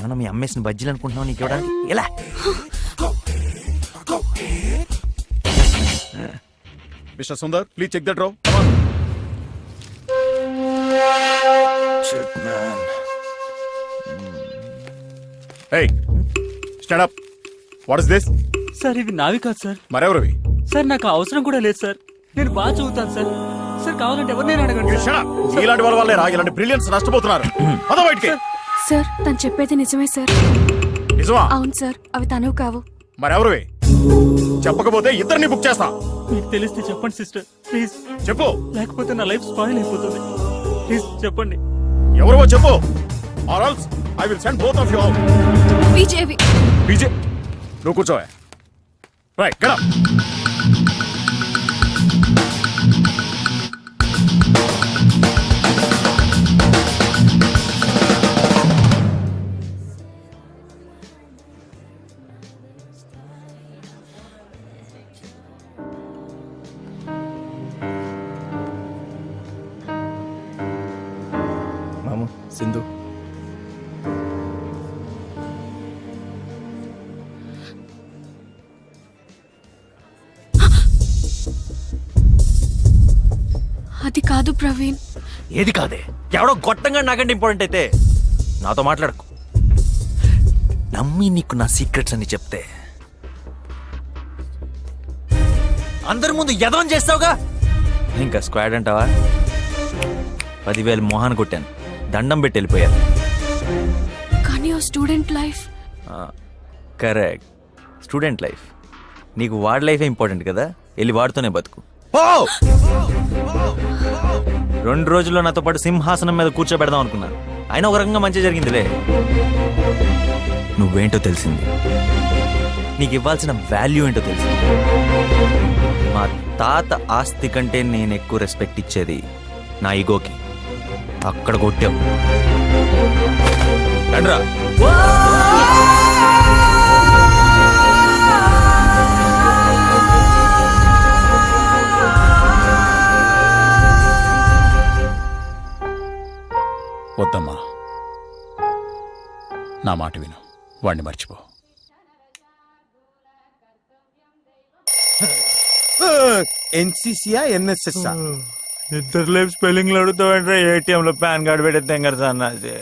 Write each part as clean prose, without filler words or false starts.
నేనేమన్నా మీ అమ్మేసిన బజ్జీలు అనుకుంటున్నావు నీకు ఇవ్వడానికి? ఎలా mister Sundar, please check that row. Hey, stand up. What is this? Sir ఇవి నావి కాదు సార్. మరెవరివి? సార్ నాకు అవసరం కూడా లేదు సార్. నేను బాగా చదువుతాను సార్. సార్ కావాలంటే ఎవరినైనా అడగండి. ఇలాంటి వాళ్ళ వల్లే రా ఇలాంటి బ్రిలియన్స్ నష్టపోతున్నారు. పద బయటికి. సార్ తను చెప్పేది నిజమే సార్. నిజమా? అవును సార్, అవి తనువు కావు. మరెవరివి? చెప్పకపోతే ఇద్దరిని బుక్ చేస్తా. మీకు తెలిస్తే చెప్పండి సిస్టర్ ప్లీజ్. చెప్పు. లేకపోతే నా లైఫ్ స్పాయిల్ అయిపోతుంది. ప్లీజ్ చెప్పండి. ఎవరో చెప్పు. Or else I will send both of you out. బీజేవి. బీజే, నువ్వు కూర్చోవే. Right, get up. మాము సింధు అది కాదు ప్రవీణ్. ఏది కాదే? ఎవడో గొట్టంగా నాకంటే ఇంపార్టెంట్ అయితే నాతో మాట్లాడకు. నమ్మి నీకు నా సీక్రెట్స్ అని చెప్తే అందరి ముందు ఎదవం చేస్తావుగా. ఇంకా స్క్వాడ్ అంటావా? 10,000 మోహన్ కొట్టాను, దండం పెట్టి వెళ్ళిపోయాను. కానీ ఆ student life. Correct, student life. నీకు వాడి లైఫే ఇంపార్టెంట్ కదా, వెళ్ళి వాడితోనే బతుకు. 2 రోజుల్లో నాతో పాటు సింహాసనం మీద కూర్చోబెడదాం అనుకున్నాను. అయినా ఒక రకంగా మంచి జరిగిందిలే. నువ్వేంటో తెలిసింది, నీకు ఇవ్వాల్సిన వాల్యూ ఏంటో తెలిసింది. మా తాత ఆస్తి కంటే నేను ఎక్కువ రెస్పెక్ట్ ఇచ్చేది నా ఈగోకి. అక్కడ కొట్టావు. రండ్రా. వద్దమ్మా, నా మాట విను, వాడిని మర్చిపో. ఎన్సీసీయా ఎన్ఎస్ఎస్? ఇద్దరు లైఫ్ స్పెల్లింగ్ లో అడుగుతావంటే ఏటీఎం లో పాన్ కార్డు పెట్టేద్దాం కదా అన్నది.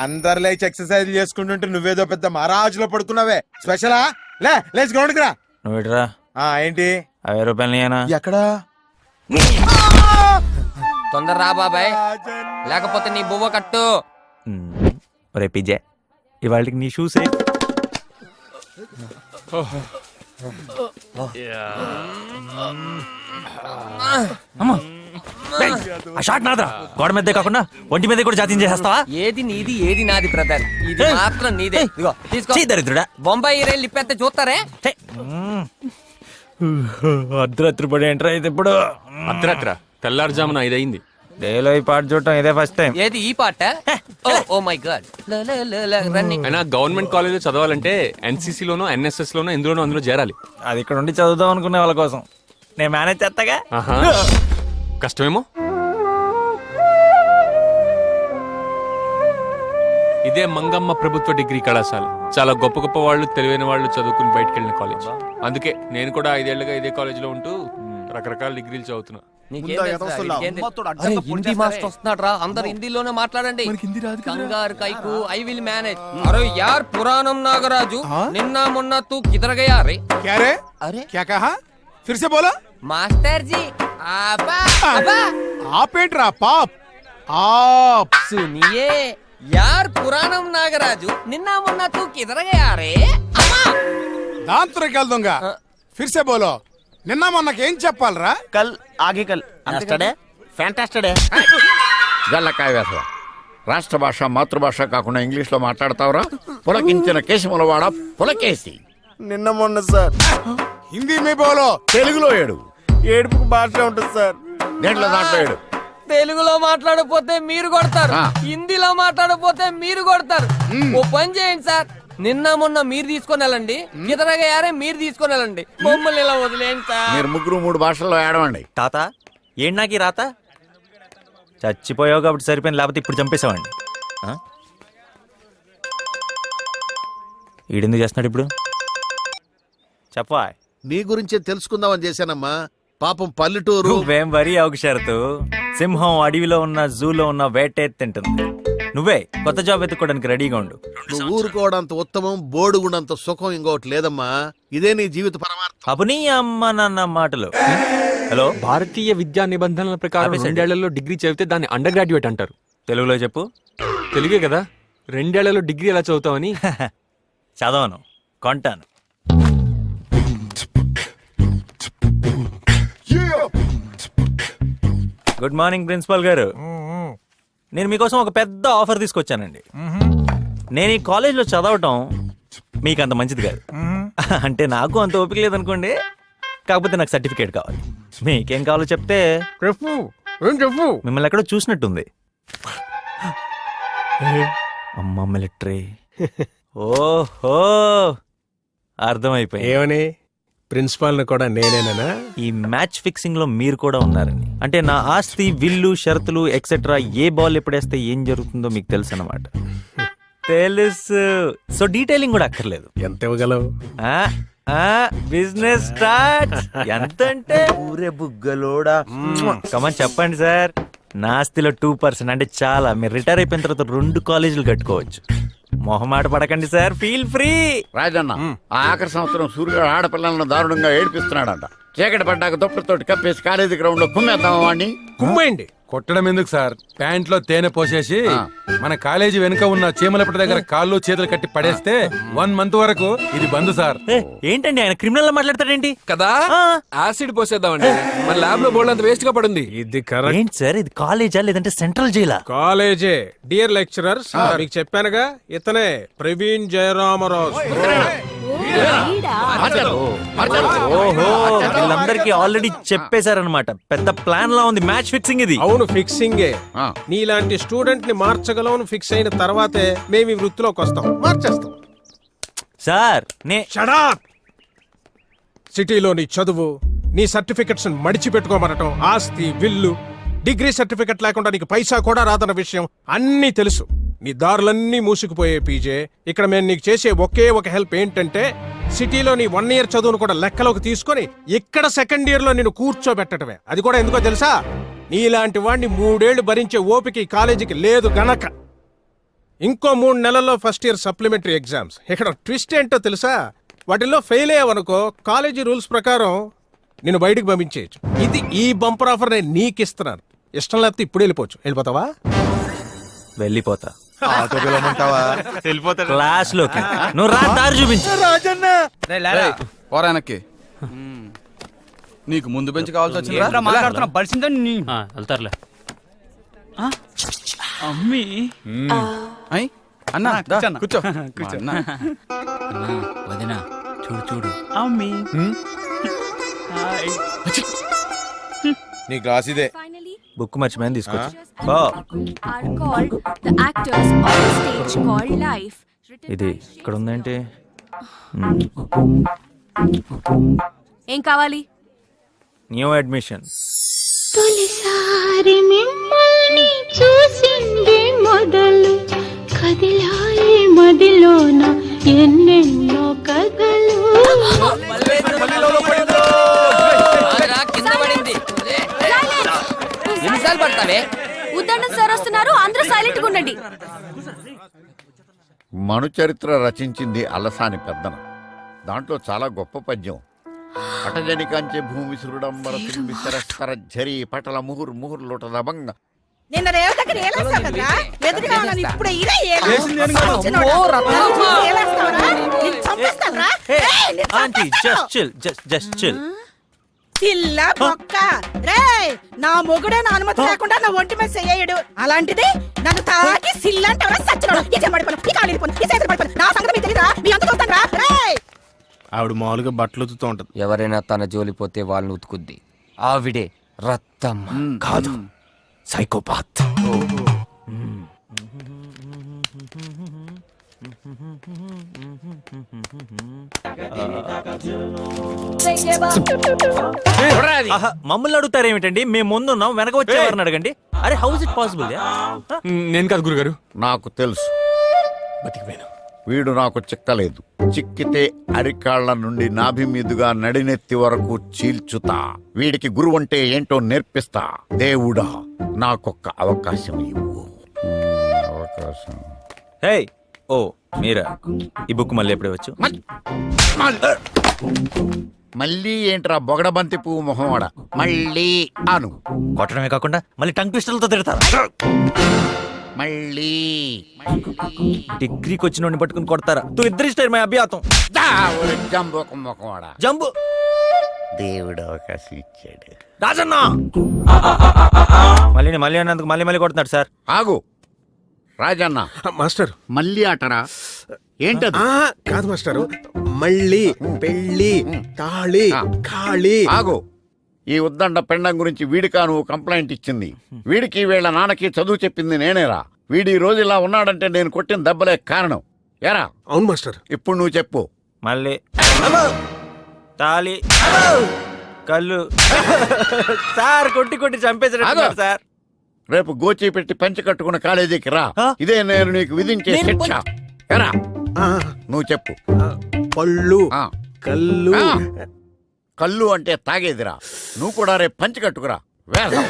అందరు లేచి ఎక్సర్సైజ్ చేసుకుంటుంటే నువ్వేదో పెద్ద మహారాజులో పడుకున్నావే. స్పెషలా? లేచి గ్రౌండ్కి రా. నువ్వు ఇట్రా. ఏంటి 50 రూపాయలు ఎక్కడా? తొందర రా బాబాయ్, లేకపోతే నీ బువ్వ కట్టు. రే పిజ్జా, ఇవాళకి నీ షూస్ ఆ షాట్ నాదరా. గోడ మీదే కాకుండా ఒంటి మీద కూడా జాతీయం చేసేస్తావా? ఏది నీది ఏది నాది బ్రదర్, ఇది మాత్రం నీదే. ఇదిగో తీసుకో. దరిద్రుడా, బొంబాయి రైలు ఇప్పేస్తే చూస్తారే. అర్ధరాత్రి పడి ఎంటర్ అయితే ఇప్పుడు అర్ధరాత్ర తెల్లారుజామున 5 అయింది. డేలో ఈ పాట చూడటం ఇదే ఫస్ట్ టైం. ఏది ఈ పాట? Oh my God. రన్నింగ్. అయినా గవర్నమెంట్ కాలేజ్ చదవాలంటే ఎన్సీసీ లోనో ఎన్ఎస్ఎస్ లోనో ఎందులోనో అందులో చేరాలి. అది ఇక్కడ ఉండి చదువుదాం అనుకునే వాళ్ళ కోసం నేను మేనేజ్ చేస్తాగా. కష్టమేమో. ఇదే మంగమ్మ ప్రభుత్వ డిగ్రీ కళాశాల. చాలా గొప్ప గొప్ప వాళ్ళు, తెలివైన వాళ్ళు చదువుకుని బయటకు వెళ్ళిన కాలేజ్. అందుకే నేను కూడా 5 ఏళ్లుగా ఇదే కాలేజ్ లో ఉంటూ రకరకాల డిగ్రీలు చదువుతున్నా. హిందీ మాస్టర్ వస్తున్నాడు రా, అందరు హిందీలోనే మాట్లాడండి. కంగారు కైకు ఐ విల్ మేనేజ్. అరే యార్ పురాణం నాగరాజు, నిన్న మొన్న తూ కిదర్ గయా రే. క్యా రే? అరే క్యా కహా? ఫిర్ సే బోలో. మాస్టర్ జీ ఆబా ఆబా. ఆపేంట్రా పాప్? ఆప్ సునియే యార్ పురాణం నాగరాజు, నిన్న మొన్న తూ కిదర్ గయా రే. అమ్మా దాంతో కల్ దొంగ. ఫిర్ సే బోలో. నిన్న మొన్నకేం చెప్పాలరా? కల్ ఆగే కల్ అంటాడే ఫ్యాంటాస్టడే. గల్లకాయ వేసవా, రాష్ట్ర భాష మాతృభాష కాకుండా ఇంగ్లీష్ లో మాట్లాడతావురా? పులకించిన కేశములవాడ పులకేసి. నిన్న మొన్న సార్. హిందీ మీ బోలో. తెలుగులో ఏడు. ఏడుపుకు భాష ఉంటుంది సార్. దేంట్లో దాంట్లో ఏడు. తెలుగులో మాట్లాడకపోతే మీరు కొడతారు, హిందీలో మాట్లాడకపోతే మీరు కొడతారు. ఓ పని చేయండి సార్, నిన్న మొన్న మీరు తీసుకొని వెళ్ళండి, ఇతరగా మీరు తీసుకొని వెళ్ళండి, మమ్మల్ని ఇలా వదిలేండి సార్. మీరు 3 భాషల్లో ఏడవండి. తాత ఏంటి నాకు ఈ రాత? చచ్చిపోయావు కాబట్టి సరిపోయింది, లేకపోతే ఇప్పుడు చంపేశావండి. ఈడెందుకు చేస్తున్నాడు ఇప్పుడు? చెప్పా. నీ గురించే తెలుసుకుందామని చేశానమ్మా. పాపం పల్లెటూరు. నువ్వేం వరి ఒక షరతు. సింహం అడవిలో ఉన్న జూలో ఉన్న వేటే తింటుంది. నువ్వే కొత్త జాబ్ ఎత్తుకోవడానికి రెడీగా ఉండు. నువ్వు ఊరుకోవడంత ఉత్తమం, బోడుగుండంత సుఖం ఇంకోటి లేదమ్మా. ఇదే నీ జీవిత పరమార్థం. అప్పుడు నీ అమ్మ నాన్న మాటలు. హలో, భారతీయ విద్యా నిబంధనల ప్రకారం ఆపేసండి. 2 ఏళ్లలో డిగ్రీ చదివితే దాన్ని అండర్ గ్రాడ్యుయేట్ అంటారు. తెలుగులో చెప్పు. తెలుగే కదా, 2 ఏళ్లలో డిగ్రీ ఎలా చదువుతావని. చదవను, కొంటాను. గుడ్ మార్నింగ్ ప్రిన్సిపాల్ గారు. నేను మీకోసం ఒక పెద్ద ఆఫర్ తీసుకొచ్చానండి. నేను ఈ కాలేజ్లో చదవటం మీకు అంత మంచిది కాదు. అంటే నాకు అంత ఓపిక లేదనుకోండి. కాకపోతే నాకు సర్టిఫికేట్ కావాలి. మీకేం కావాలో చెప్తే చెప్పు, ఏం చెప్పు. మిమ్మల్ని ఎక్కడో చూసినట్టుంది. అమ్మ మిలిటరీ. ఓహో, అర్థమైపోయింది. ఏమని? ప్రిన్సిపాల్ని కూడా నేనేనా? ఈ మ్యాచ్ ఫిక్సింగ్ లో మీరు కూడా ఉన్నారని. అంటే నా ఆస్తి, విల్లు, షరతులు ఎక్సెట్రా ఏ బాల్ ఎప్పుడేస్తే ఏం జరుగుతుందో మీకు తెలుసు అన్నమాట. తెలుసు. సో డీటెయిలింగ్ కూడా అక్కర్లేదు. ఎంత ఇవ్వగలవు? Business start. ఎంత అంటే ఊరే బుగ్గలోడా. కమన్ చెప్పండి సార్. నా ఆస్తిలో 2%, అంటే చాలా. మీరు రిటైర్ అయిపోయిన తర్వాత 2 కాలేజీలు కట్టుకోవచ్చు. మొహమాట పడకండి సార్, ఫీల్ ఫ్రీ. రాజన్న, ఆ ఆఖరి సంవత్సరం సూర్యుడు ఆడపిల్లలను దారుణంగా ఏడిపిస్తున్నాడంట. చీకటి పడ్డాక దుప్పటితోటి కప్పేసి కాలేజీ గ్రౌండ్ లో కుమ్మేద్దామా వాడిని? కుమ్మేయండి. కొట్టడం ఎందుకు సార్? ప్యాంట్లో తేనె పోసేసి మన కాలేజీ వెనుక ఉన్న చీమలపటి దగ్గర కాళ్ళు చేతులు కట్టి పడేస్తే 1 మంత్ వరకు ఇది బంద్ సార్. ఏంటండి ఆయన క్రిమినల్ లా మాట్లాడతాడేంటి? కదా, యాసిడ్ పోసేద్దామండి. మన ల్యాబ్ లో బోల్డ్ అంత వేస్ట్ గా పడింది. ఇది కరెక్ట్. ఏంటి సార్, ఇది కాలేజా లేదంటే సెంట్రల్ జైలా? కాలేజే. డియర్ లెక్చరర్స్, మీకు చెప్పానుగా, ఇతనే ప్రవీణ్ జయరామరాజు. ఓహో, వీళ్ళందరికీ ఆల్రెడీ చెప్పేశారనమాట. పెద్ద ప్లాన్ లా ఉంది మ్యాచ్ ఫిక్సింగ్ ఇది. అవును, ఫిక్సింగే. నీలాంటి స్టూడెంట్ ని మార్చగలవని ఫిక్స్ అయిన తర్వాతే మేము ఈ వృత్తిలోకి వస్తాం. మార్చేస్తాం సార్. షడప్. సిటీలో నీ చదువు, నీ సర్టిఫికెట్స్ మడిచి పెట్టుకోమనటం, ఆస్తి, విల్లు, డిగ్రీ సర్టిఫికెట్ లేకుండా నీకు పైసా కూడా రాదన్న విషయం అన్నీ తెలుసు. నీ దారులన్నీ మూసుకుపోయే పీజే. ఇక్కడ మేము నీకు చేసే ఒకే ఒక హెల్ప్ ఏంటంటే, సిటీలో నీ 1 ఇయర్ చదువును కూడా లెక్కలోకి తీసుకొని ఇక్కడ 2nd ఇయర్ లో నిన్ను కూర్చోబెట్టడమే. అది కూడా ఎందుకో తెలుసా? నీలాంటి వాడిని 3 ఏళ్లు భరించే ఓపిక ఈ కాలేజీకి లేదు గనక. ఇంకో 3 నెలల్లో ఫస్ట్ ఇయర్ సప్లిమెంటరీ ఎగ్జామ్స్. ఇక్కడ ట్విస్ట్ ఏంటో తెలుసా? వాటిల్లో ఫెయిల్ అయ్యావనుకో, కాలేజీ రూల్స్ ప్రకారం నిన్ను బయటికి పంపించేయచ్చు. ఇది ఈ బంపర్ ఆఫర్ నేను నీకు ఇస్తున్నాను. ఇష్టం లేకపోతే ఇప్పుడు వెళ్ళిపోవచ్చు. వెళ్ళిపోతావా? వెళ్ళిపోతా. ఆటో పిలవమంటావా? క్లాస్ లోకి నువ్వు రా, దారి చూపించు. రాజన్న పోరానక్కి నీకు ముందు బెంచ్ కావాల్సి వచ్చిందా? వెళ్తారులే. అమ్మీ అన్నా కూర్చో. వదినా చూడు చూడు. నీ గ్లాస్ ఇదే. Finally, బుక్ మర్చిపోయాను, తీసుకొచ్చి. are called the actors on the stage called life. ఇది ఇక్కడ ఉందేంటి? ఏం కావాలి? New admission. తొలిసారి మిమ్మల్ని చూసింది మొదలు కదిలాయి మదిలోన ఎన్నెన్నో కథలు. కింద పడింది. ఎన్నిసార్లు పడతావే? ఉద్దండం సార్ వస్తున్నారు, అందరూ సైలెంట్ గా ఉండండి. మను చరిత్ర రచించింది అలసాని పెద్దన. దాంట్లో చాలా గొప్ప పద్యం. పటజనికాంచే భూమి సురుడంబర సింబిసరస్తర ఝరి పటల ముహుర్ ముహుర్ లోటదభంగ. నిన్న రేవతకి రేలేస్తావు కదరా? ఎదురుగా ఉన్నాను ఇప్పుడు ఇదే aunty just chill, just chill. పిల్ల బొక్క రే, నా మొగుడే నా అనుమతి లేకుండా నా ఒంటి మీద చెయ్యడు. అలాంటిది నన్ను తాకి సిల్లంటారా? సచ్చినోడు ఈ చెమడిపోను, ఈ కాళ్ళు ఇరిపోను, ఈ చేతులు పడిపోను. నా సంగతి మీకు తెలీదా? మీ అంత చూస్తాను రే. ఆవిడ మామూలుగా బట్టలు ఉతుకుతూ ఉంటది. ఎవరైనా తన జోలిపోతే వాళ్ళని ఉతుకుద్ది. ఆవిడే రత్తమ్మ కాదు, సైకోపాత్. మమ్మల్ని అడుగుతారేమిటండి? మేము ముందున్నాం, వెనక వచ్చేవారిని అడగండి. అరే హౌ ఇస్ ఇట్ పాసిబుల్? నేను కాదు గురుగారు. నాకు తెలుసు. బతికిపోయాను. వీడు నాకు చిక్కలేదు. చిక్కితే అరికాళ్ల నుండి నాభి మీదుగా నడినెత్తి వరకు చీల్చుతా. వీడికి గురువు అంటే ఏంటో నేర్పిస్తా. దేవుడా, నాకొక్క అవకాశం ఇవ్వు. అవకాశం. హే ఓ మీరా, ఈ బుక్ మళ్ళీ ఎప్పుడు వచ్చు? మళ్ళీ ఏంట్రా బొగడబంతి పువ్వు మొహమాడ? మళ్ళీ అను. కొట్టడమే కాకుండా మళ్ళీ టంగ్ పిస్టల్తో తిడతారు. మళ్ళీ డిగ్రీకి వచ్చిన పట్టుకుని కొడతారా? తూ ఇద్దరి స్టైల్ మై అభ్యాతం. జంబోక మొహమాడ. జంబు. దేవుడు అవకాశం ఇచ్చాడు. రాజన్న మళ్ళీ అన్నందుకు మళ్ళీ కొడుతున్నాడు సార్. ఆగు రాజన్న. మాస్టర్ మళ్ళీ ఆటరా? ఏంటది? కాదు మాస్టరు, మళ్ళీ పెళ్ళి తాళి ఖాళీ. ఆగు. ఈ ఉద్దండ పెండం గురించి వీడికా నువ్వు కంప్లైంట్ ఇచ్చింది? వీడికి వీళ్ళ నాన్నకి చదువు చెప్పింది నేనేరా. వీడి రోజు ఇలా ఉన్నాడంటే నేను కొట్టిన దెబ్బలే కారణం. ఎరా? అవును మాస్టర్. ఇప్పుడు నువ్వు చెప్పు. మళ్ళీ తాళి కళ్ళు సార్ కొట్టి చంపేసాడు సార్. రేపు గోచి పెట్టి పంచి కట్టుకున్న కాలేజీకి రా. ఇదే నేను నీకు విధించే శిక్ష. ఎరా? నువ్వు చెప్పు. పళ్ళు కళ్ళు. కళ్ళు అంటే తాగేదిరా. నువ్వు కూడా రేపు పంచి కట్టుకురా. వేద్దాం.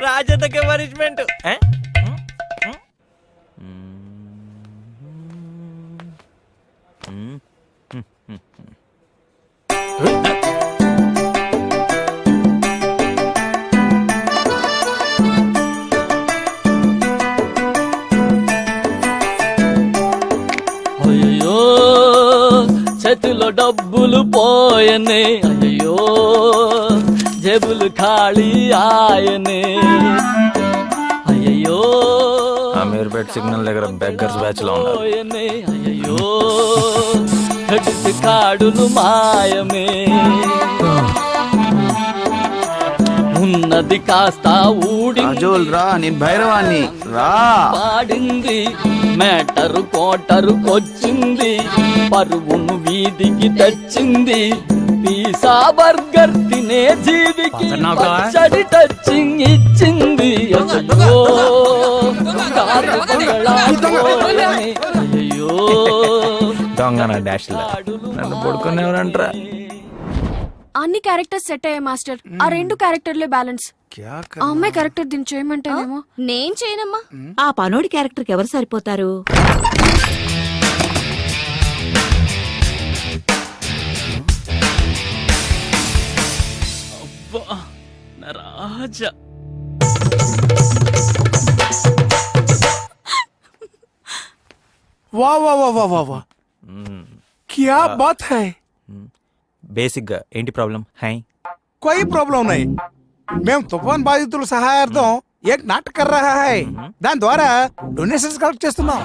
రాజన్నకే పనిష్మెంట్. అయ్యో చేతిలో డబ్బులు పోయనే, అయ్యో జేబులు ఖాళీ ఆయనే, అయ్యో అమీర్పేట్ సిగ్నల్ దగ్గర బెగ్గర్స్ బ్యాచ్ లో పోయనే, అయ్యో కడిసి కాడులు మాయమే, ఉన్నది కాస్త ఊడి రా నేను భైరవాన్ని రా. పాడింది మేటరు కోటరు కొచ్చింది, పరువును వీధికి తెచ్చింది, పిజ్జా బర్గర్ తినే జీవికి పచ్చడి టచింగ్ ఇచ్చింది. అయ్యో కారు బంగళా, అయ్యో దొంగన డాష్ నన్ను పడుకునేవరంటరా. అన్ని క్యారెక్టర్స్ సెట్ అయ్యాయి మాస్టర్. ఆ రెండు క్యారెక్టర్లే బ్యాలెన్స్. ఆ అమ్మాయి క్యారెక్టర్ దీన్ని చేయమంటేనేమో. నేను చేయనమ్మా. ఆ పనోడి క్యారెక్టర్కి ఎవరు సరిపోతారు? రాజా వా వా వా వా వా వా క్యా బాత్ హై. బేసిక్ గా ఏంటి ప్రాబ్లం? హై कोई प्रॉब्लम नहीं. మేము తుఫాన్ బాధితుల సహాయార్థం ఏక్ నాటక కర్ రహా హై. దాని ద్వారా డొనేషన్స్ కలెక్ట్ చేస్తున్నాం.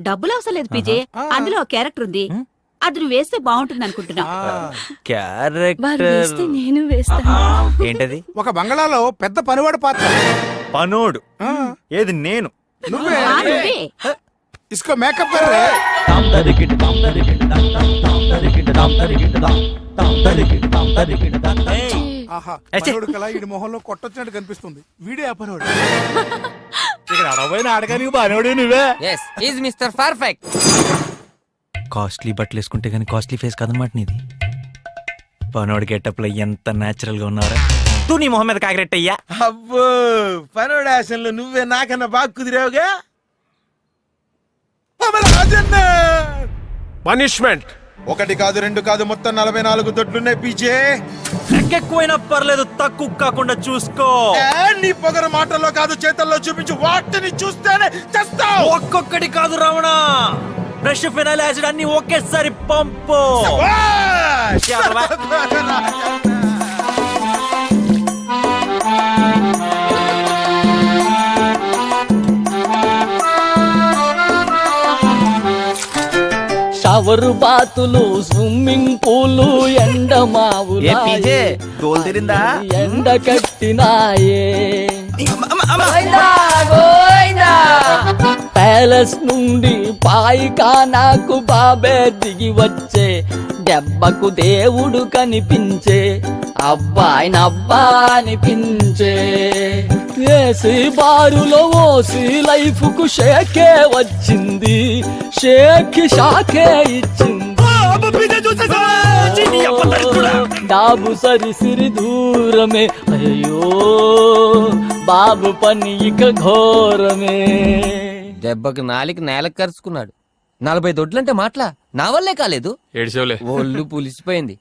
డబ్బులు అవసరం లేదు పీజే. అందులో ఒక క్యారెక్టర్ ఉంది, అది నువ్వు వేస్తే బాగుంటుంది అనుకుంటున్నా. క్యారెక్టర్ నేను వేస్తాను. ఏంటది? ఒక బంగళాలో పెద్ద పనివాడు పాత్ర. పనోడు ఏది? నేను. నువ్వే. నువ్వే. ఇస్కో మేకప్ కర్ రే. ఆహా, పనోడు కళ ఈడి మొహంలో కొట్టొచ్చినట్టు కనిపిస్తుంది. వీడే ఆ పనోడు. ఇక్కడ అడవైన ఆడగానికి పనోడు నువ్వే. yes is Mr. Perfect. Costly బట్టలు వేసుకుంటే కానీ కాస్ట్లీ ఫేస్ కదనమాట నీది. పనోడి గెటప్ లో ఎంత నేచురల్ గా ఉన్నారా. తూ నీ మొహం మీద కాకిరెట్టయ్యా. అబ్బో, పనోడు యాసంలో నువ్వే నాకన్నా బాగా కుదిరావుగా. పనిష్మెంట్. ఒకటి కాదు, రెండు కాదు, మొత్తం 44 దొడ్లున్నాయి పీజే. ఎక్కువైనా పర్లేదు, తక్కువ కాకుండా చూసుకో. నీ పొగర మాటల్లో కాదు, చేతల్లో చూపించు. వాటిని చూస్తేనే చేస్తావు. ఒక్కొక్కటి కాదు రావణ, బ్రష్ ఫినాయిల్ యాసిడ్ అన్ని ఒకేసారి పంపు. షవరు బాతులు, స్విమ్మింగ్ పూలు, ఎండమావులు ఎండ కట్టినాయే. ప్యాలెస్ నుండి పాయికానాకు బాబే దిగి వచ్చే, దెబ్బకు దేవుడు కనిపించే, అబ్బాయినబ్బా అనిపించే. ఏ ఏసి బారులో ఓసి లైఫ్ కు షేకే వచ్చింది, షేక్ షాకే ఇచ్చింది. డాబు సరిసిరి దూరమే, అయ్యో బాబు పని ఇక ఘోరమే. దెబ్బకి నాలికి నేలకు కరుచుకున్నాడు. 40 దొడ్లంటే మాటలా, నా వల్లే కాలేదు. ఏడ్చేవులే. ఒళ్ళు పులిసిపోయింది.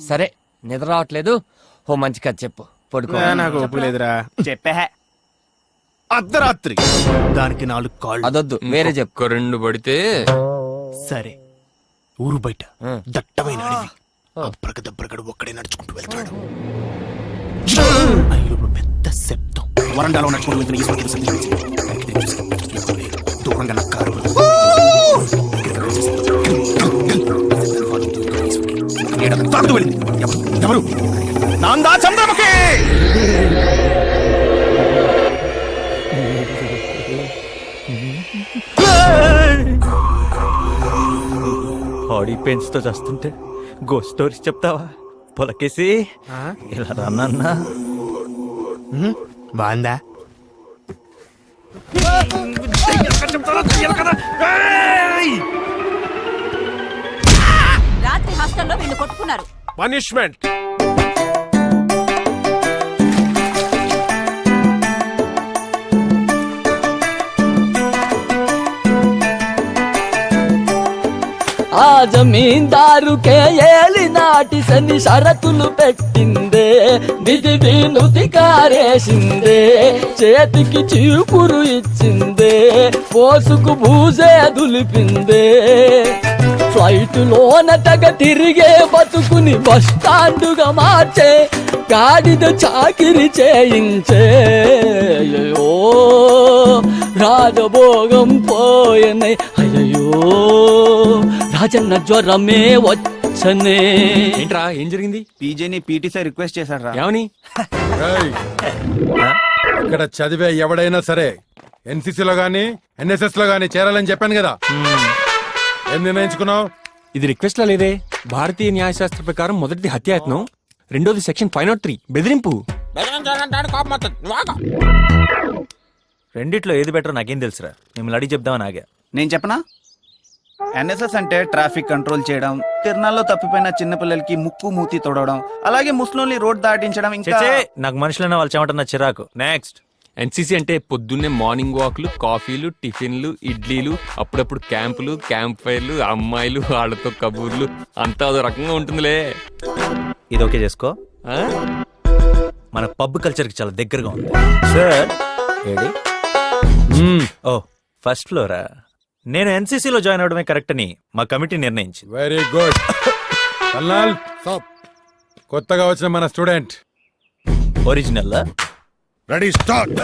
సరే నిద్ర రావట్లేదు, ఓ మంచి కథ చెప్పు, పడుకో. నాకు ఒప్పులేదురా. చెప్పే అర్ధరాత్రి దానికి 4 కాళ్ళు. అదొద్దు, వేరే చెప్పు. ఒక్క 2 పడితే సరే, ఊరు బయట ఆ. దట్టమైన అడవి. అబ్రగదబ్రగడు ఒక్కడే నడుచుకుంటూ వెళ్తాడు. అయ్యో పెద్ద శబ్దం. వరండాలో నడుచుకుంటూ వెళ్తున్న ఈ సోకిన శబ్దం వచ్చింది. దూరంగా నక్కారు. తాగుతూ వెళ్ళింది. ఎవరు? నాందా చంద్రముఖి. బాడీ పెయిన్స్ తో చేస్తుంటే గోస్ట్ స్టోరీస్ చెప్తావా? పొలకేసి ఇలా రన్నా బాందా రాత్రి హాస్టల్లో వీళ్ళు కొట్టుకున్నారు. పనిష్మెంట్. ఆ జమీందారుకే ఏలినాటి శని షరతులు పెట్టిందే, విధి వినుతి కారేసిందే, చేతికి చీపురు ఇచ్చిందే, పోసుకు బూజే దులిపిందే. ఫ్లైట్ లోన తెగ తిరిగే బతుకుని బస్ స్టాండుగా మార్చే, గాడిద చాకిరి చేయించే. అయ్యో రాజభోగం పోయనే, అయ్యో రాజన్న జ్వరమే వచ్చనే. ఏంట్రా ఏం జరిగింది? పీజేని పీటీ సార్ రిక్వెస్ట్ చేశారా? ఏమని? ఏయ్, ఇక్కడ చదివే ఎవడైనా సరే ఎన్సీసీలో గానీ ఎన్ఎస్ఎస్ లో గానీ చేరాలని చెప్పాను కదా. ఏం నిర్ణయించుకున్నావు? ఇది రిక్వెస్ట్ లా లేదే. భారతీయ న్యాయశాస్త్ర ప్రకారం మొదటిది హత్యాయత్నం, రెండోది సెక్షన్ 503 బెదిరింపు. రెండిట్లో ఏది బెటర్ నాకేం తెలుసురా, మిమ్మల్ని అడిగి చెప్దామని ఆగా. నేను చెప్పనా? ఎన్ఎస్ఎస్ అంటే ట్రాఫిక్ కంట్రోల్ చేయడం, తిరణాల్లో తప్పిపోయిన చిన్నపిల్లలకి ముక్కు మూతి తొడవడం, అలాగే ముస్లింని రోడ్ దాటించడం. ఇంకా నాకు మనుషులన్న వాళ్ళు చెమటన్న చిరాకు. నెక్స్ట్. ఎన్సీసీ అంటే పొద్దున్నే మార్నింగ్ వాక్లు, కాఫీలు, టిఫిన్లు, ఇడ్లీలు, అప్పుడప్పుడు క్యాంపులు, క్యాంప్ ఫైర్లు, అమ్మాయిలు, వాళ్ళతో కబూర్లు, అంతా అదో రకంగా ఉంటుందిలే. ఇది ఓకే చేసుకో. ఆ? మన పబ్ కల్చర్ కి చాలా దగ్గరగా ఉంది. సార్ ఏడి? ఓ ఫస్ట్ ఫ్లోరా. నేను ఎన్సీసీలో జాయిన్ అవడమే కరెక్ట్ అని మా కమిటీ నిర్ణయించింది. Very good. కల్నాల్, కొత్తగా వచ్చిన మన స్టూడెంట్. Original ready start.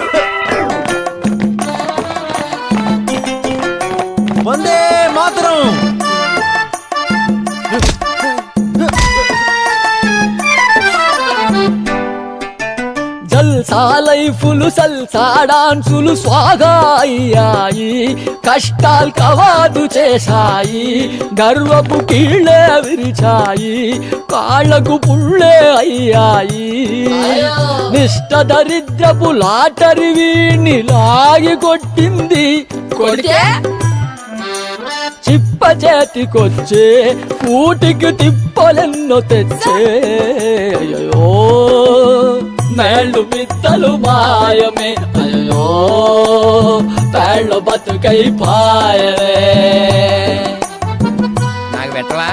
వందే మాతరం. జల్సా లైఫులు సల్సా డాన్సులు స్వాగా అయ్యాయి, కష్టాలు కవాదు చేశాయి, గర్వపు కీళ్ళే విరిచాయి, కాళ్ళకు పుళ్ళే అయ్యాయి. నిష్ట దరిద్రపు లాటరి వీణ్ణి లాగి కొట్టింది, కొడితే చిప్ప చేతికొచ్చే, కూటికి తిప్పలెన్నో తెచ్చే. అయ్యో మేళ్ళు మిత్తలు మాయమే, అయ్యో పేళ్ళ బతుకై పాయమే. నాకు పెట్టవా?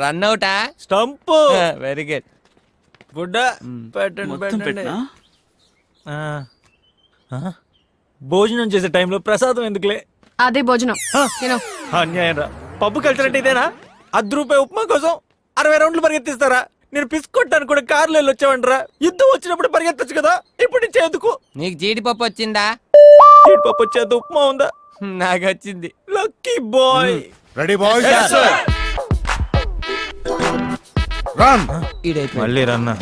రన్ అవుటా? స్టంప్. Very good. బుడ్డ పెట్టండి. భోజనం చేసే టైంలో ప్రసాదం ఎందుకులే? అదే భోజనం తిను. అన్యాయం రా. పబ్బు కల్చర్ అంటే ఇదేనా? ₹10 ఉప్మా కోసం 60 రౌండ్లు పరిగెత్తిస్తారా? నేను పిసుకొట్టాను కూడా కార్లో వెళ్ళొచ్చావంటరా. యుద్ధం వచ్చినప్పుడు పరిగెత్తచ్చు కదా, ఇప్పుడు ఇచ్చేందుకు? నీకు జీడిపప్పు వచ్చిందా? పప్పు వచ్చేది, ఉప్మా ఉందా? నాకు వచ్చింది. Lucky boy. Ready boys, run. మళ్ళీ రన్నా.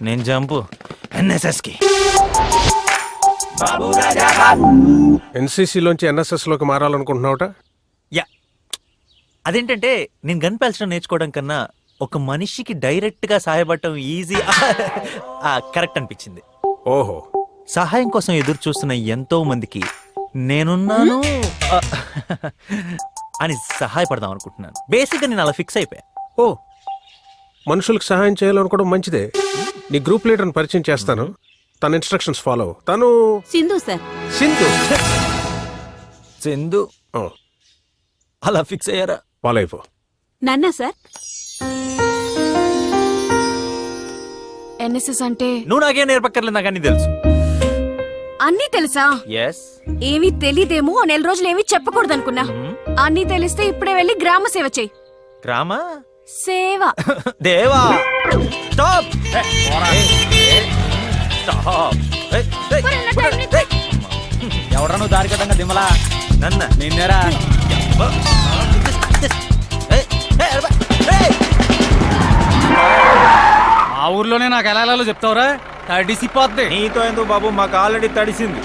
నేను జంపు ఎన్ఎస్ఎస్ కి. ఎన్సీసీ లోంచి ఎన్ఎస్ఎస్ లోకి మారాలనుకుంటున్నావుట? యా, అదేంటంటే నేను గన్ పేల్చడం నేర్చుకోవడం కన్నా ఒక మనిషికి డైరెక్ట్ గా సహాయపడటం ఈజీ కరెక్ట్ అనిపించింది. ఓహో, సహాయం కోసం ఎదురు చూస్తున్న ఎంతో మందికి నేనున్నాను అని సహాయపడదాం అనుకుంటున్నాను. బేసిక్ గా నేను అలా ఫిక్స్ అయిపోయా. ఓ, మనుషులకు సహాయం చేయాలనుకోవడం మంచిదే. నీ గ్రూప్ లీడర్ని పరిచయం చేస్తాను, తన ఇన్స్ట్రక్షన్స్ ఫాలో. తను సింధు సార్. సింధు. సింధు ఓ, అలా ఫిక్స్ అయ్యారా? ఫాలో అయిపో. నన్నా సార్. ఎన్ఎస్ఎస్ అంటే నువ్వు నాకేం నేర్పక్కర్లేదు, నాకు అన్ని తెలుసు. అన్నీ తెలుసా? ఎస్. ఏమీ తెలీదేమో, నెల రోజులు ఏమీ చెప్పకూడదు అనుకున్నా. అన్నీ తెలిస్తే ఇప్పుడే వెళ్ళి గ్రామ సేవ చెయ్యి. గ్రామ సేవ. దేవా స్టాప్. ఎవడరా నువ్వు దారి కట్టంగా దిమ్మలా? నన్న నిన్నేరా? ఆ ఊర్లోనే నాకు ఎలా వెళ్ళాలో చెప్తావురా? తడిసిపోద్ది. నీతో ఎందుకు బాబు, మాకు ఆల్రెడీ తడిసింది.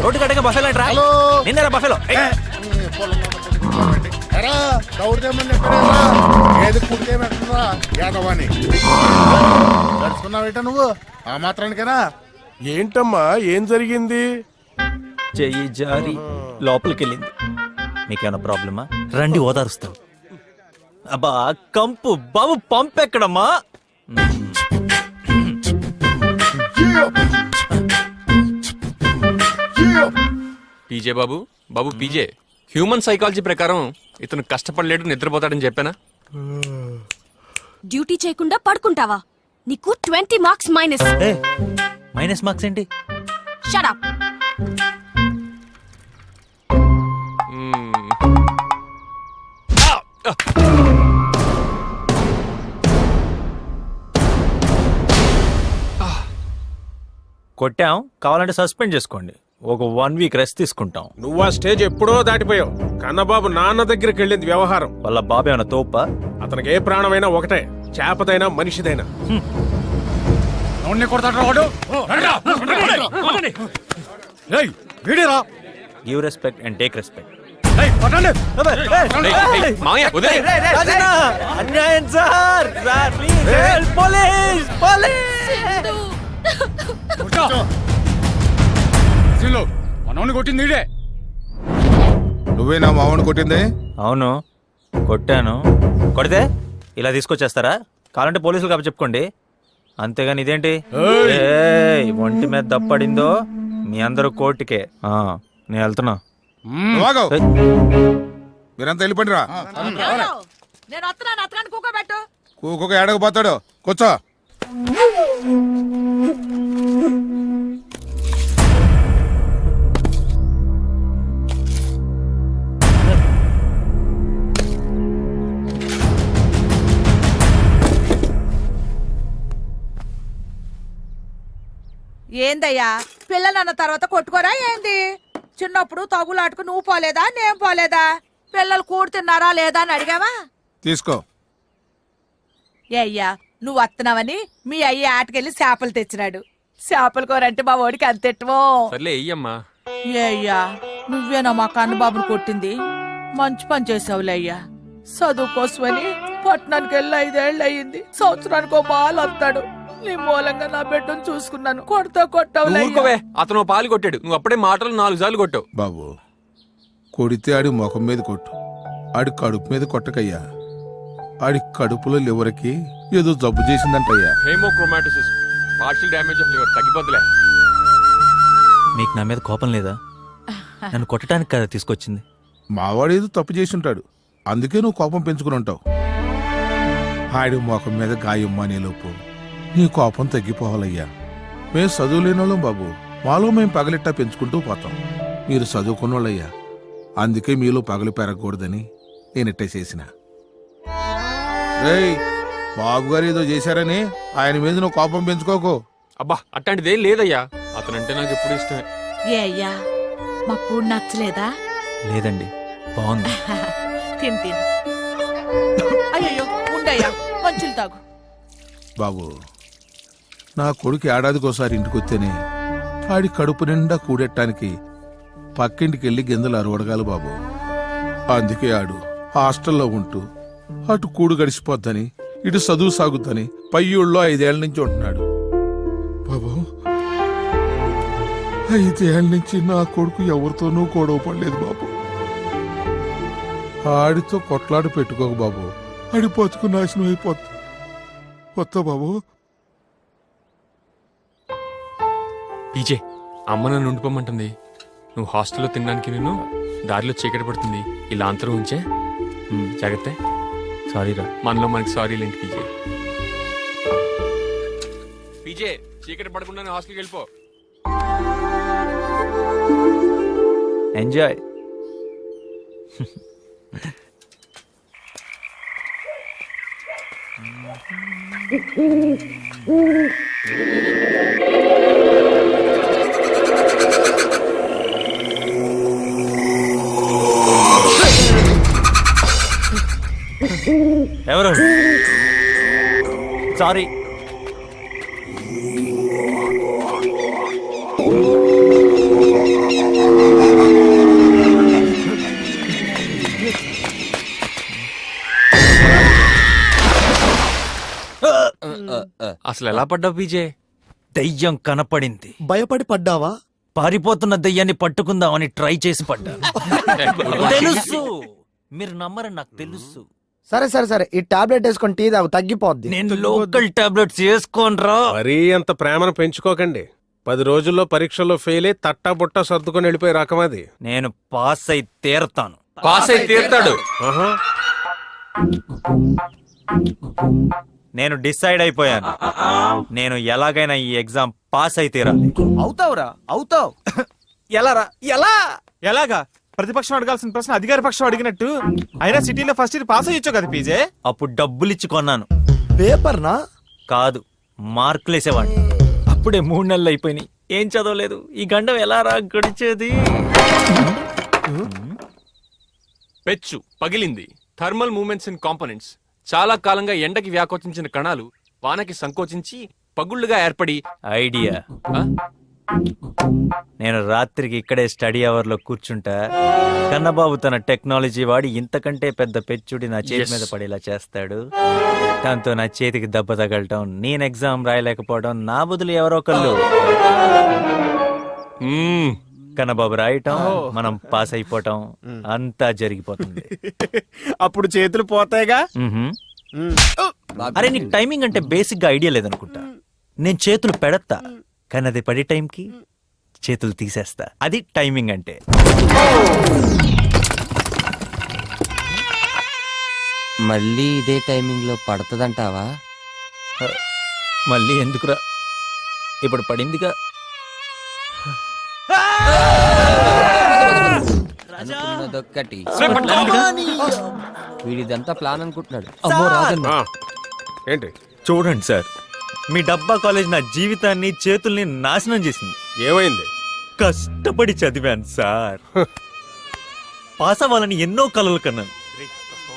రోడ్డు కట్టగా బఫెలో రా. నిన్నరా బఫెలో. ఏది కుడికేమెట్రా యాదవాని నడుచుకున్నావేట నువ్వు ఆ మాత్రానికేనా? ఏంటమ్మా, ఏం జరిగింది? చెయ్యి జారి లోపలికి వెళ్ళింది. మీకేమైనా ప్రాబ్లమా? రండి ఓదారుస్తాం. అబ్బా కంపు బాబు, పంపెక్కడమ్మా? పీజే బాబు, బాబు పీజే, హ్యూమన్ సైకాలజీ ప్రకారం ఇతను కష్టపడలేడు, నిద్రపోతాడని చెప్పానా? డ్యూటీ చేయకుండా పడుకుంటావా? నీకు 20 మార్క్స్ మైనస్. మైనస్ మార్క్స్ ఏంటి? Shut up. కొట్టాం, కావాలంటే సస్పెండ్ చేసుకోండి. ఒక 1 వీక్ రెస్ట్ తీసుకుంటాం. నువ్వు ఆ స్టేజ్ ఎప్పుడో దాటిపోయావు. కన్నబాబు నాన్న దగ్గరికి వెళ్ళింది వ్యవహారం. వాళ్ళ బాబు ఏమైనా తోపా? అతనికి ఏ ప్రాణమైనా ఒకటే, చేపదైనా మనిషిదైనా. Give respect and take respect. అన్యాయం sir, sir please, police police. మనోని కొట్టింది ఈడే. నువ్వేనా మావని కొట్టింది? అవును, కొట్టాను. కొడితే ఇలా తీసుకొచ్చేస్తారా? కావాలంటే పోలీసులు కాబట్టి చెప్పుకోండి, అంతేగాని ఇదేంటి ఏయ్, ఒంటి మీద దప్పడిందో మీ అందరూ కోర్టుకే. నేను వెళ్తున్నా. ఏయ్, మీరంతా వెళ్ళిపోండి రా. నేను వస్తున్నాను, అతగాన్ని కూకోబెట్టు. కూకొక ఏడకపోతాడు, కూర్చో. ఏందయ్యా, పిల్లలన్న తర్వాత కొట్టుకోరా ఏంది? చిన్నప్పుడు తగులాటుకు నువ్వు పోలేదా, నేను పోలేదా? పిల్లలు కూడు తిన్నారా లేదా అని అడిగావా? తీసుకో. అయ్యా, నువ్వు వస్తున్నావని మీ అయ్య ఆటకెళ్ళి చేపలు తెచ్చినాడు. చేపల కూర అంటే మా వాడికి అంతెట్టువో. సర్లే అయ్యమ్మా. అయ్యా, నువ్వేనా మా కన్నబాబుని కొట్టింది? మంచి పని చేసావులే అయ్యా. చదువు కోసమని పట్టణానికి వెళ్ళి 5 ఏళ్ళు అయ్యింది. సంవత్సరానికి ఓ బాల్ వస్తాడు. నీ మూలంగా నా బిడ్డను చూసుకున్నాను. ఊరుకోవే, అతను పాలు కొట్టాడు, నువ్వు అప్పుడే మాటలు 4 సార్లు కొట్టావు. బాబు, కొడితే ఆడి ముఖం మీద కొట్టు, ఆడి కడుపు మీద కొట్టకయ్యా. ఆడి కడుపులో లివర్కి ఏదో జబ్బు చేసిందంటయ్యా. హేమోక్రోమాటోసిస్, పార్షియల్ డ్యామేజ్ ఆఫ్ లివర్, తగ్గిపోతులే. మీకు నా మీద కోపం లేదా? నన్ను కొట్టడానికి కదా తీసుకొచ్చింది. మావాడు ఏదో తప్పు చేసి ఉంటాడు, అందుకే నువ్వు కోపం పెంచుకుని ఉంటావు. ఆడి ముఖం మీద గాయం మానేలోపు నీ కోపం తగ్గిపోవాలయ్యా. మేము చదువులేని వాళ్ళం బాబు, మాలో మేము పగలెట్టా పెంచుకుంటూ పోతాం. మీరు చదువుకున్నోళ్ళయ్యా, అందుకే మీలో పగలు పెరగకూడదని నేనిట్టే చేసిన. రేయ్, బాబుగారు ఏదో చేశారని ఆయన మీద నువ్వు కోపం పెంచుకోకు. అబ్బా, అట్లాంటిదేం లేదయ్యా, అతనంటే నాకు ఎప్పుడు ఇష్టమే. ఏ అయ్యా, మా కూడు నచ్చలేదా? లేదండి, బాగుంది. తిని అయ్యో ఉండయ్యా, మంచులు తాగు. బాబు, నా కొడుకు ఏడాదికోసారి ఇంటికొస్తేనే ఆడి కడుపు నిండా కూడెట్టానికి పక్కింటికి వెళ్ళి గింజలు అరవడగాలి బాబు. అందుకే ఆడు హాస్టల్లో ఉంటూ అటు కూడు గడిచిపోద్దని ఇటు చదువు సాగుద్దని పై ఊళ్ళో 5 ఏళ్ల నుంచి ఉంటున్నాడు. బాబు 5 ఏళ్ల నుంచి నా కొడుకు ఎవరితోనూ గొడవ పడలేదు బాబు. ఆడితో కొట్లాడి పెట్టుకోకు బాబు, ఆడి బతుకు నాశనం అయిపోద్ది. వస్తా బాబు. పీజే, అమ్మ నన్ను ఉండిపోమంటుంది. నువ్వు హాస్టల్లో తినడానికి నేను దారిలో చీకటి పడుతుంది. ఇలా అంతరం ఉంచే జాగ్రత్త. సారీరా. మనలో మనకి సారీ లేంటి పీజే. పీజే, చీకటి పడకుండా హాస్టల్కి వెళ్ళిపో. ఎంజాయ్. ఎవరు? సారీ. అసలు ఎలా పడ్డావు పీజే? దెయ్యం కనపడింది. భయపడి పడ్డావా? పారిపోతున్న దెయ్యాన్ని పట్టుకుందామని ట్రై చేసి పడ్డా. తెలుసు, మీరు నమ్మరని నాకు తెలుసు. సరే సరే సరే, ఈ టాబ్లెట్ వేసుకొని టీ తాగు, తగ్గిపోద్ది. నేను లోకల్ టాబ్లెట్స్ వేసుకోనరా. మరీ అంత ప్రేమను పెంచుకోకండి. 10 రోజుల్లో పరీక్షల్లో ఫెయిల్ అయి తట్టా బుట్ట సర్దుకొని వెళ్ళిపోయే రకం అది. నేను పాస్ అయి తీరతాను. పాస్ అయి తీరుతాడు. ఆహా. నేను డిసైడ్ అయిపోయాను. నేను ఎలాగైనా ఈ ఎగ్జామ్ పాస్ అయి తీరాలి. అవుతావురా, అవుతావు. ఎలారా? ఎలా? ఎలాగా? ప్రతిపక్షం అడగాల్సిన ప్రశ్న అధికార పక్షం అడిగినట్టు. అయినా సిటీలో ఫస్ట్ ఇయర్ పాస్ అయ్యొచ్చు కదా పీజే. అప్పుడు డబ్బులిచ్చి కొన్నాను. పేపర్ నా? కాదు, మార్కులేసేవాడిని. అప్పుడే 3 నెలలు అయిపోయినాయి. ఏం చదవలేదు. ఈ గండం ఎలా రా గడిచేది? పెచ్చు పగిలింది. Thermal moments and components. చాలా కాలంగా ఎండకి వ్యాకోచించిన కణాలు వానకి సంకోచించి పగుళ్లుగా ఏర్పడి. ఐడియా. ఆ? నేను రాత్రికి ఇక్కడే స్టడీ అవర్ లో కూర్చుంటా. కన్నబాబు తన టెక్నాలజీ వాడి ఇంతకంటే పెద్ద పెచ్చుడి నా చేతి మీద పడేలా చేస్తాడు. దాంతో నా చేతికి దెబ్బ తగలటం, నేను ఎగ్జామ్ రాయలేకపోవడం, నా బదులు ఎవరో ఒకళ్ళు కన్నబాబు రాయటం, మనం పాస్ అయిపోవటం, అంతా జరిగిపోతుంది. అప్పుడు చేతులు పోతాయిగా. అరే, నీకు టైమింగ్ అంటే బేసిక్ గా ఐడియా లేదనుకుంటా. నేను చేతులు పెడతా, కానీ అది పడే టైంకి చేతులు తీసేస్తా. అది టైమింగ్ అంటే. మళ్ళీ ఇదే టైమింగ్ లో పడుతుందంటావా? మళ్ళీ ఎందుకురా, ఇప్పుడు పడిందిగా. అనుకున్నదొక్కటి. వీడిదంతా ప్లాన్ అనుకుంటున్నాడు. అమ్మో రాజన్న. ఏంటి? చూడండి సార్, మీ డబ్బా కాలేజ్ నా జీవితాన్ని, చేతుల్ని నాశనం చేసింది. ఏమైంది? కష్టపడి చదివాను సార్. పాస్ అవ్వాలని ఎన్నో కలలు కన్నాను.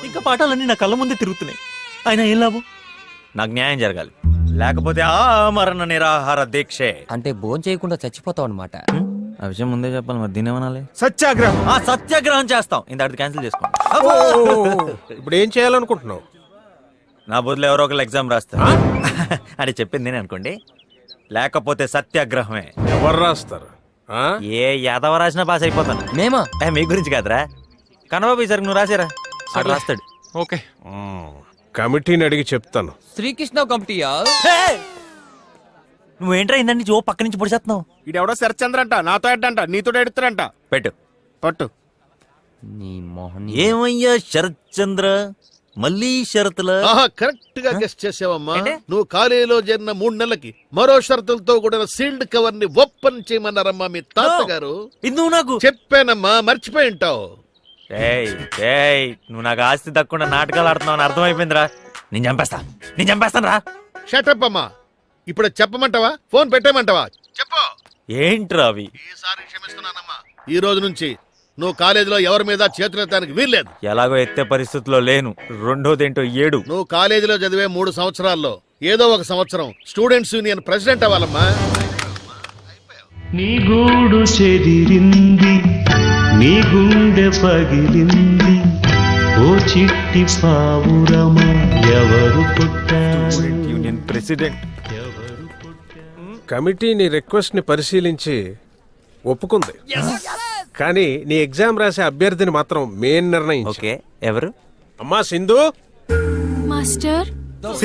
ఇంకా పాఠాలన్నీ నా కళ్ళ ముందే తిరుగుతున్నాయి. అయినా ఏం లాభం? నాకు న్యాయం జరగాలి, లేకపోతే మరణ నిరాహార దీక్షే. అంటే భోజనం చేయకుండా చచ్చిపోతావు అనమాట. ఆ విషయం ముందే చెప్పాలి, మరి దీని ఏమనాలి? సత్యాగ్రహం. సత్యాగ్రహం చేస్తాం. ఇంత క్యాన్సిల్ చేసుకోండి. ఇప్పుడు ఏం చేయాలనుకుంటున్నావు? నా బదులు ఎవరో ఒకళ్ళు ఎగ్జామ్ రాస్తారు అని చెప్పింది నేను అనుకోండి, లేకపోతే సత్యాగ్రహమే. ఎవరు రాస్తారు? ఏ యాదవ రాసినా పాస్ అయిపోతాను. మేమా? మీ గురించి కాదురా, కన్నబాబు ఈసారి నువ్వు రాసారా, అటు రాస్తాడు. ఓకే, కమిటీని అడిగి చెప్తాను. శ్రీకృష్ణ కమిటీయా? నువ్వేంట్రా ఇందండి ఓ పక్క నుంచి పొడిచేస్తున్నావు? ఈడెవడో శరత్చంద్ర అంట, నాతో ఎడ్డంట, నీతో ఎడుతారంట. పెట్టు పట్టు. నీ మొహన్. ఏమయ్యా శరత్ చంద్ర, మళ్ళీ షరతులా? కరెక్ట్ గా గెస్ట్ చేసావమ్మా. నువ్వు కాలేజీలో చేరిన 3 నెలలకి మరో షరతులతో కూడిన సీల్డ్ కవర్ ని ఓపెన్ చేయమన్నారమ్మా మీ తాతగారు. ఇది నువ్వు నాకు చెప్పానమ్మా, మర్చిపోయి ఉంటావు. నువ్వు నాకు ఆస్తి దక్కకుండా నాటకాలు ఆడుతున్నావు అని అర్థమైపోయిందిరా. నేను చంపేస్తాను రా. షటప్ అమ్మా. ఇప్పుడు చెప్పమంటావా, ఫోన్ పెట్టేమంటావా? చెప్పు. ఏంట్రా అవి? ఈసారి క్షమిస్తున్నానమ్మా. ఈ రోజు నుంచి నువ్వు కాలేజీలో ఎవరి మీద చేతులెత్తడానికి వీల్లేదు. ఎలాగో ఎత్తే పరిస్థితిలో లేను. రెండోదేంటో 7. నువ్వు కాలేజీలో చదివే 3 సంవత్సరాల్లో ఏదో ఒక సంవత్సరం స్టూడెంట్స్ యూనియన్ ప్రెసిడెంట్ అవ్వాలమ్మా. నీ గూడు చెదిరింది, నీ గుండె పగిలింది ఓ చిట్టి పావురమా ఎవరు పుట్టారు యూనియన్ ప్రెసిడెంట్. కమిటీ నీ రిక్వెస్ట్ ని పరిశీలించి ఒప్పుకుంది, కానీ నీ ఎగ్జామ్ రాసే అభ్యర్థిని మాత్రం మేం నిర్ణయించు. ఓకే, ఎవరు? అమ్మా సింధు, మాస్టర్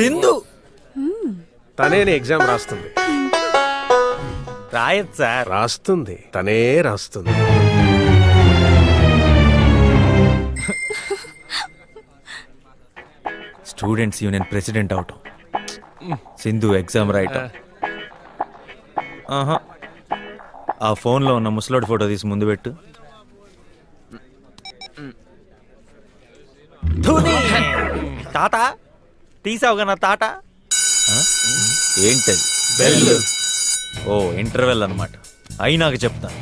సింధు తనే నీ ఎగ్జామ్ రాస్తుంది. రాయత్ సార్. రాస్తుంది, తనే రాస్తుంది. స్టూడెంట్స్ యూనియన్ ప్రెసిడెంట్ అవటం, సింధు ఎగ్జామ్ రాయటం. ఆహా, ఆ ఫోన్లో ఉన్న ముసలోడి ఫోటో తీసి ముందు పెట్టు. తాత తీసావుగా నా తాట. ఏంటది? ఓ ఇంటర్వెల్ అన్నమాట. అయినాక చెప్తాను.